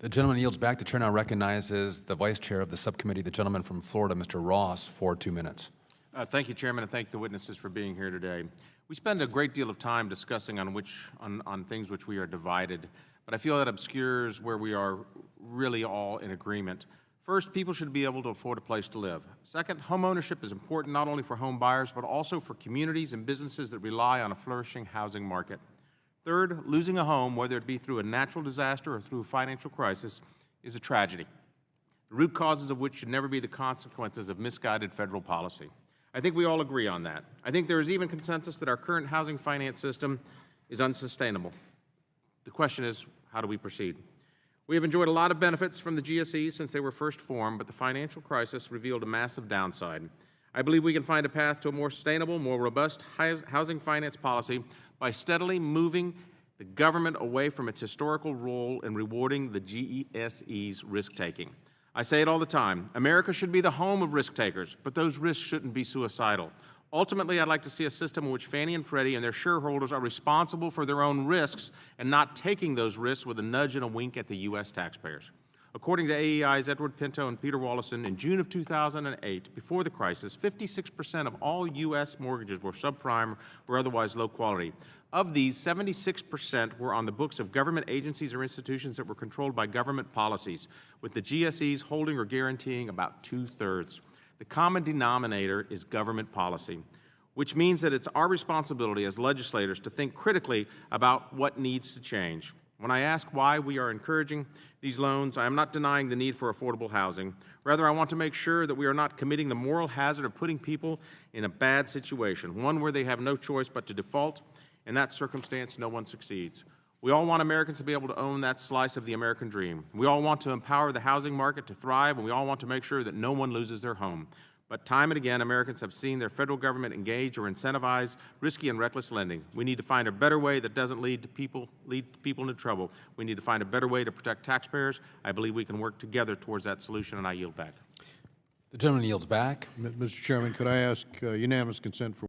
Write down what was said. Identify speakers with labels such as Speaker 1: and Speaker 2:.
Speaker 1: The gentleman yields back. The chair now recognizes the vice chair of the subcommittee, the gentleman from Florida, Mr. Ross, for 2 minutes.
Speaker 2: Thank you, Chairman, and thank the witnesses for being here today. We spend a great deal of time discussing on things which we are divided, but I feel that obscures where we are really all in agreement. First, people should be able to afford a place to live. Second, home ownership is important not only for home buyers, but also for communities and businesses that rely on a flourishing housing market. Third, losing a home, whether it be through a natural disaster or through a financial crisis, is a tragedy, the root causes of which should never be the consequences of misguided federal policy. I think we all agree on that. I think there is even consensus that our current housing finance system is unsustainable. The question is, how do we proceed? We have enjoyed a lot of benefits from the GSEs since they were first formed, but the financial crisis revealed a massive downside. I believe we can find a path to a more sustainable, more robust housing finance policy by steadily moving the government away from its historical role in rewarding the GSE's risk-taking. I say it all the time, America should be the home of risk takers, but those risks shouldn't be suicidal. Ultimately, I'd like to see a system in which Fannie and Freddie and their shareholders are responsible for their own risks and not taking those risks with a nudge and a wink at the U.S. taxpayers. According to AEI's Edward Pinto and Peter Wallison, in June of 2008, before the crisis, 56% of all U.S. mortgages were subprime or otherwise low quality. Of these, 76% were on the books of government agencies or institutions that were controlled by government policies, with the GSEs holding or guaranteeing about 2/3. The common denominator is government policy, which means that it's our responsibility as legislators to think critically about what needs to change. When I ask why we are encouraging these loans, I am not denying the need for affordable housing. Rather, I want to make sure that we are not committing the moral hazard of putting people in a bad situation, one where they have no choice but to default. In that circumstance, no one succeeds. We all want Americans to be able to own that slice of the American dream. We all want to empower the housing market to thrive, and we all want to make sure that no one loses their home. But time and again, Americans have seen their federal government engage or incentivize risky and reckless lending. We need to find a better way that doesn't lead people into trouble. We need to find a better way to protect taxpayers. I believe we can work together towards that solution, and I yield back.
Speaker 1: The gentleman yields back.
Speaker 3: Mr. Chairman, could I ask unanimous consent for